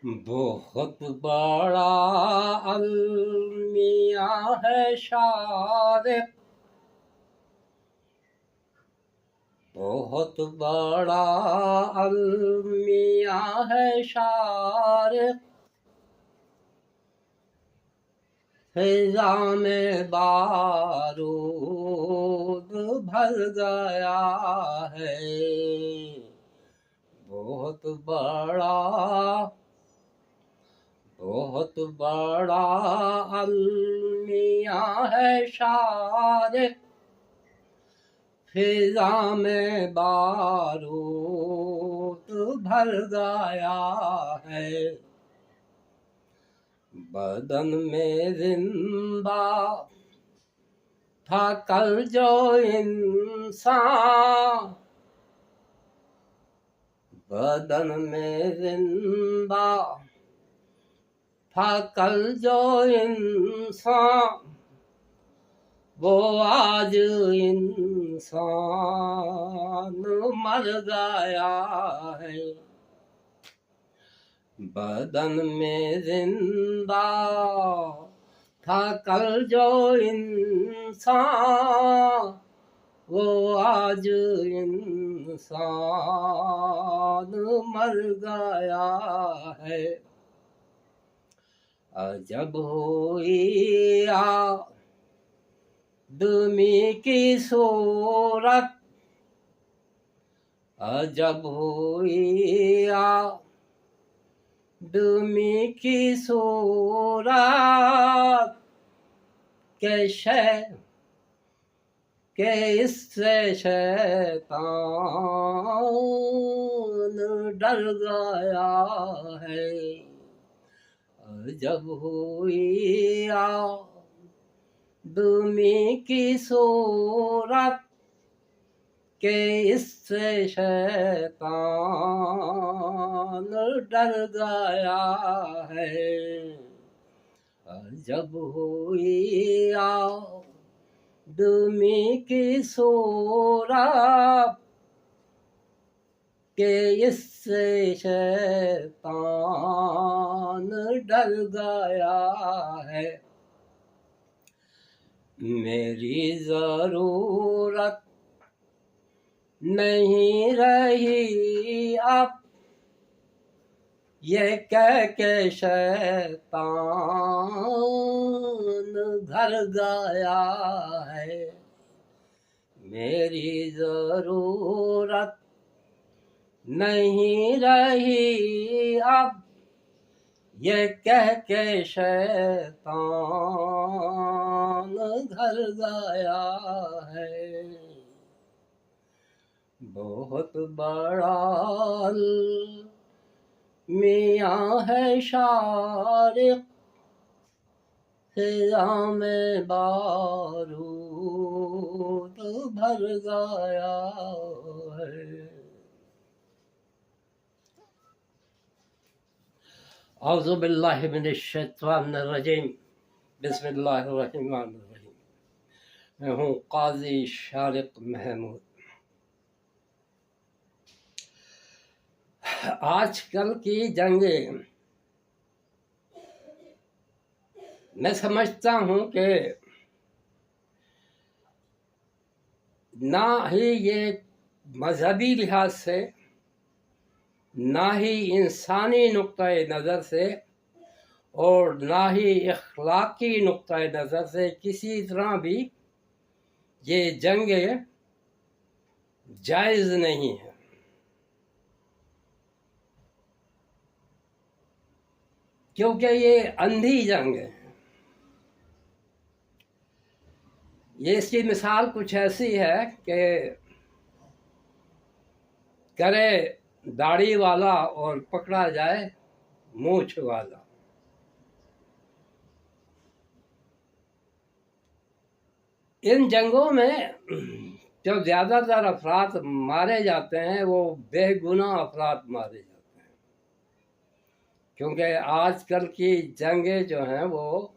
बहुत बड़ा अलमिया है शारिक, बहुत बड़ा अलमिया है शारिक। फिजा में बारूद भर गया है। बहुत बड़ा अलमिया है शारिक, फिजा में बारूद भर गया है। बदन में जिंदा था कल जो इंसान, बदन में जिंदा था कल जो इंसान, वो आज इंसान मर गया है। बदन में जिंदा था कल जो इंसान, वो आज इंसान मर गया है। अजब हुई आदमी की सूरत, अजब हुई आदमी की सूरत, के इससे शैतान डर गया है। जब हुई आदमी की सूरत, के इससे शैतान डर गया है। जब हुई आदमी की सूरत, के इससे शैतान डर गया है। मेरी जरूरत नहीं रही अब, ये कह के शैतान घर गया है। मेरी जरूरत नहीं रही अब, ये कह के शैतान घर गया है। बहुत बड़ा मियाँ है शारिक, फिजा में बारूद भर गया है। औज़ु बिल्लाहि मिनश शैतानिर रजीम, बिस्मिल्लाहिर रहमानिर रहीम। मैं हूँ काजी शारिक महमूद। आजकल की जंगें मैं समझता हूँ कि ना ही ये मजहबी लिहाज से, ना ही इंसानी नुक्ते नज़र से, और ना ही इखलाकी नुक्ते नज़र से किसी तरह भी ये जंगें जायज़ नहीं है। क्योंकि ये अंधी जंग है। ये इसकी मिसाल कुछ ऐसी है कि करे दाढ़ी वाला और पकड़ा जाए मूछ वाला। इन जंगों में जो ज़्यादातर अफराद मारे जाते हैं वो बेगुनाह अफराद मारे जाते हैं, क्योंकि आजकल की जंगें जो हैं वो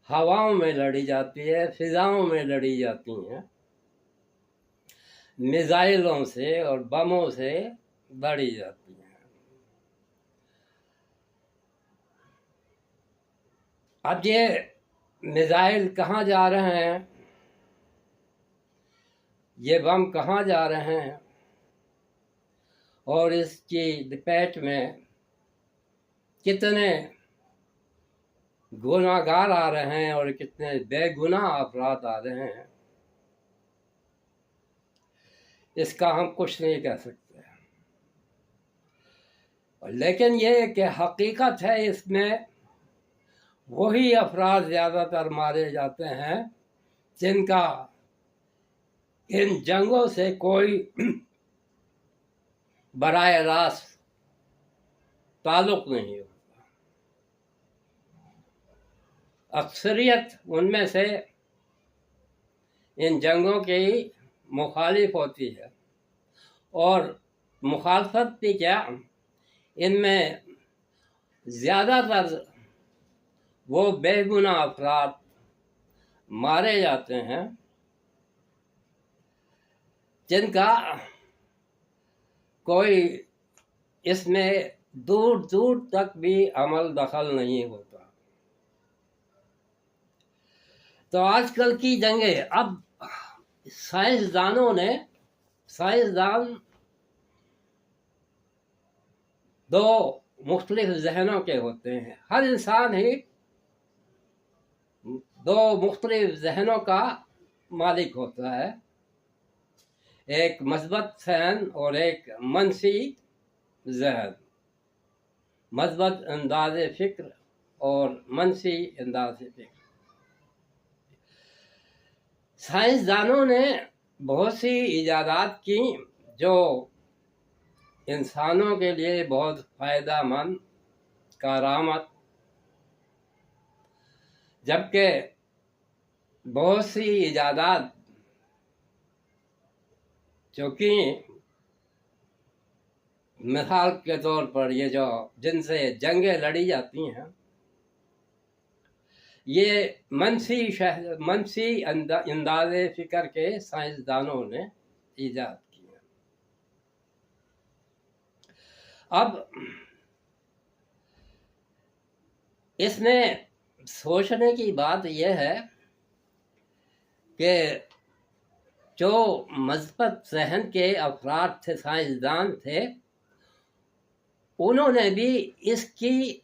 हवाओं में लड़ी जाती है, फिजाओं में लड़ी जाती हैं, मिसाइलों से और बमों से लड़ी जाती हैं। अब ये मिसाइल कहाँ जा रहे हैं, ये बम कहाँ जा रहे हैं, और इसकी लपेट में कितने गुनाहगार आ रहे हैं और कितने बेगुनाह अपराध आ रहे हैं, इसका हम कुछ नहीं कह सकते। लेकिन ये कि हकीकत है, इसमें वही अफराद ज़्यादातर मारे जाते हैं जिनका इन जंगों से कोई बराह रास्त ताल्लुक नहीं होता। अक्सरियत उनमें से इन जंगों की मुखालिफ होती है, और मुखालफत भी क्या, इनमें ज़्यादातर वो बेगुनाह अफराद मारे जाते हैं जिनका कोई इसमें दूर दूर तक भी अमल दखल नहीं होता। तो आजकल की जंगें, अब साइंसदान दो मुख्तलिफ जहनों के होते हैं। हर इंसान ही दो मुख्तलिफ जहनों का मालिक होता है, एक मस्बत जहन और एक मनफी जहन, मस्बत अंदाज फ़िक्र और मनफी अंदाज फ़िक्र। साइंसदानों ने बहुत सी इजादात की जो इंसानों के लिए बहुत फ़ायदेमंद, कारामद, जबकि बहुत सी इजादात जो कि मिसाल के तौर पर ये जो जिनसे जंगें लड़ी जाती हैं, ये मनफी अंदाज फ़िक्र के साइंसदानों ने ईजाद की है। अब इसमें सोचने की बात यह है कि जो मस्बत जहन के अफराद थे, साइंसदान थे, उन्होंने भी इसकी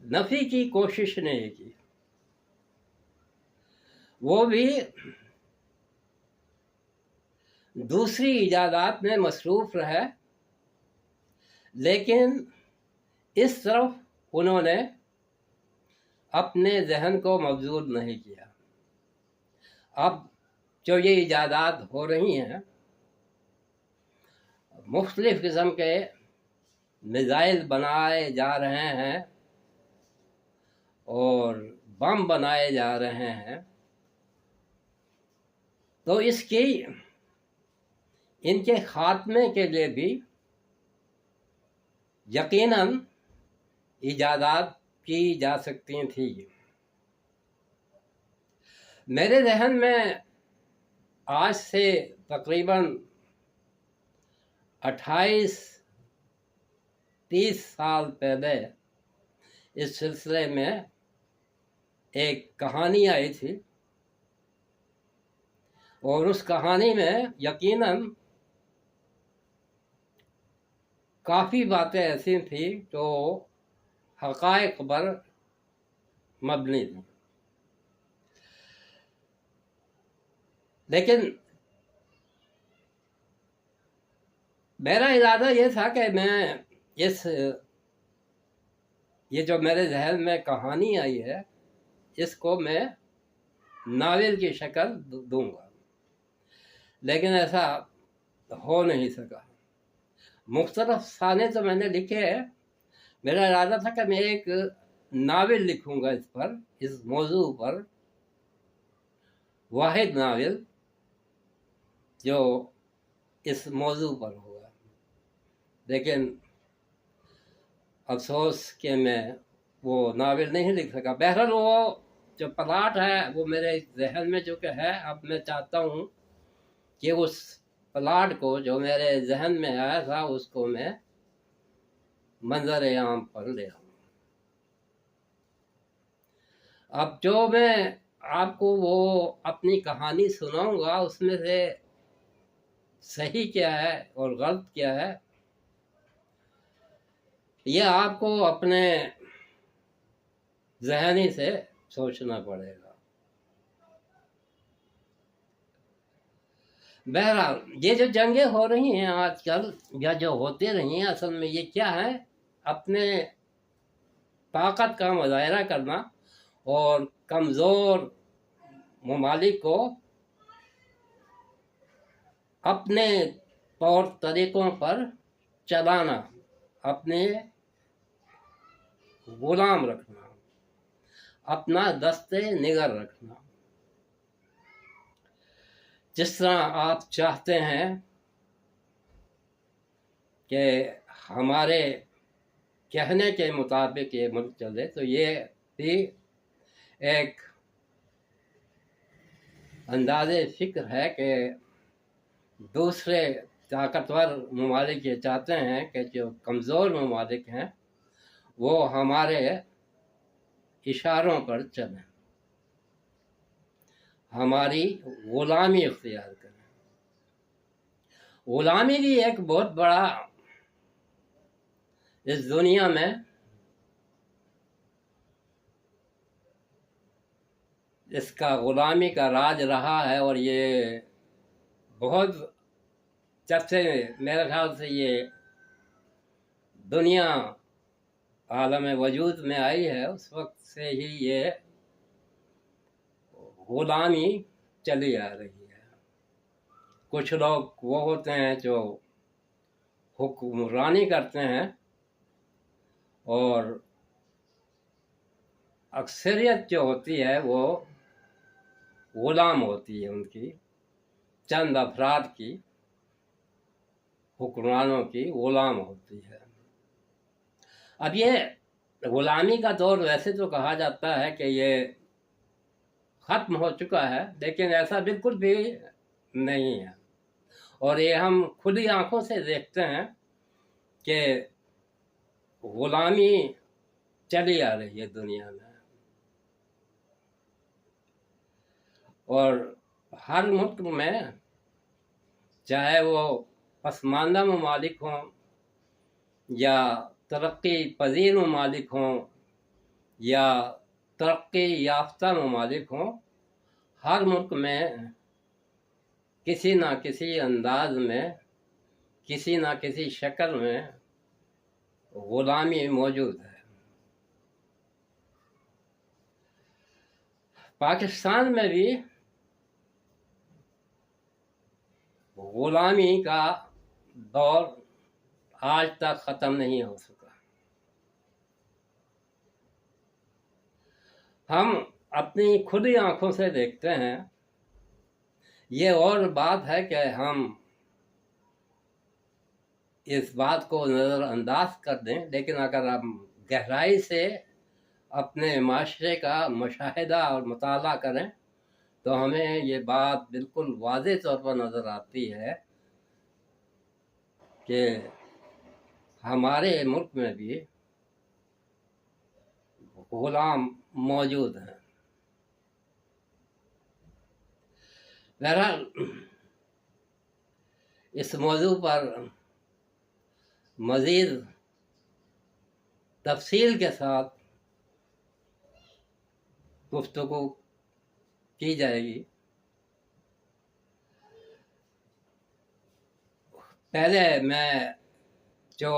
नफी की कोशिश नहीं की। वो भी दूसरी इजादात में मसरूफ़ रहे, लेकिन इस तरफ उन्होंने अपने जहन को मबजूर नहीं किया। अब जो ये इजादात हो रही हैं, मुख्तलिफ़ किस्म के मिसाइल बनाए जा रहे हैं और बम बनाए जा रहे हैं, तो इसकी इनके खात्मे के लिए भी यकीनन इजादात की जा सकती थी। मेरे जहन में आज से तकरीबन 28-30 साल पहले इस सिलसिले में एक कहानी आई थी, और उस कहानी में यकीनन काफ़ी बातें ऐसी थी जो हक़ाइक़ पर मबनी थी। लेकिन मेरा इरादा ये था कि मैं ये जो मेरे जहन में कहानी आई है, इसको मैं नावल की शक्ल दूंगा, लेकिन ऐसा हो नहीं सका। मुख्तलिफ अफ़साने तो मैंने लिखे हैं। मेरा इरादा था कि मैं एक नावल लिखूंगा इस पर, इस मौजू पर, वाहिद नावल जो इस मौजू पर होगा। लेकिन अफसोस कि मैं वो नावल नहीं लिख सका। बहरहाल वो जो प्लाट है वो मेरे जहन में जो कि है, अब मैं चाहता हूँ कि उस प्लाट को जो मेरे जहन में आया था उसको मैं मंजर आम पर ले आऊँ। अब जो मैं आपको वो अपनी कहानी सुनाऊंगा उसमें से सही क्या है और गलत क्या है, ये आपको अपने ज़हनी से सोचना पड़ेगा। बहरहाल ये जो जंगें हो रही हैं आजकल या जो होती रही हैं, असल में ये क्या है, अपने ताकत का मुजाहरा करना और कमज़ोर ममालिक को अपने तौर तरीक़ों पर चलाना, अपने गुलाम रखना, अपना दस्ते निगर रखना। जिस तरह आप चाहते हैं कि हमारे कहने के मुताबिक ये मुल्क चले, तो ये भी एक अंदाज़े फ़िक्र है कि दूसरे ताकतवर ममालिक ये चाहते हैं कि जो कमज़ोर ममालिक हैं वो हमारे इशारों पर चलें, हमारी ग़ुलामी इख्तियार करें। ग़ुलामी भी एक बहुत बड़ा इस दुनिया में इसका ग़ुलामी का राज रहा है, और ये बहुत जब से मेरे ख्याल से ये दुनिया आलम वजूद में आई है उस वक्त से ही ये ग़ुलामी चली आ रही है। कुछ लोग वो होते हैं जो हुक्मरानी करते हैं और अक्सरियत जो होती है वो ग़ुलाम होती है, उनकी चंद अफराद की, हुक्मरानों की ग़ुलाम होती है। अब ये ग़ुलामी का दौर वैसे तो कहा जाता है कि ये ख़त्म हो चुका है, लेकिन ऐसा बिल्कुल भी नहीं है, और ये हम खुली आंखों से देखते हैं कि ग़ुलामी चली आ रही है दुनिया में, और हर मुल्क में, चाहे वो पसमानदा ममालिक हों या तरक्की पजीर ममालिक हों या तरक्की याफ्ता ममालिक हों, हर मुल्क में किसी न किसी अंदाज में, किसी न किसी शक्ल में ग़ुलामी मौजूद है। पाकिस्तान में भी ग़ुलामी का दौर आज तक ख़त्म नहीं हो सका। हम अपनी खुली आंखों से देखते हैं। ये और बात है कि हम इस बात को नज़रअंदाज कर दें, लेकिन अगर हम गहराई से अपने माशरे का मुशाहिदा और मुताला करें तो हमें ये बात बिल्कुल वाज़ेह तौर पर नज़र आती है कि हमारे मुल्क में भी ग़ुलाम मौजूद हैं। बहरहाल इस मौजू पर मज़ीद तफसील के साथ गुफ्तगू की जाएगी। पहले मैं जो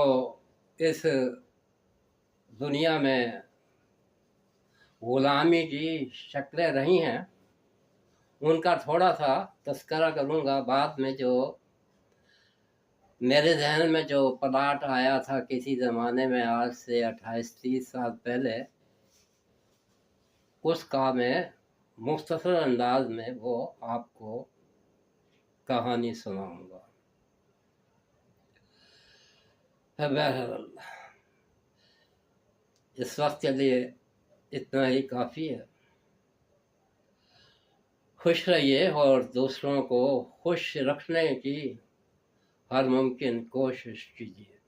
इस दुनिया में ग़ुलामी की शक्लें रही हैं उनका थोड़ा सा तज़किरा करूँगा। बाद में जो मेरे ज़हन में जो प्लाट आया था किसी ज़माने में, आज से 28-30 साल पहले, उसका मैं मुख्तसर अंदाज में वो आपको कहानी सुनाऊँगा। बहरहाल इस वक्त के लिए इतना ही काफ़ी है। खुश रहिए और दूसरों को खुश रखने की हर मुमकिन कोशिश कीजिए।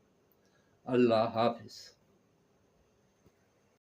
अल्लाह हाफ़िज़।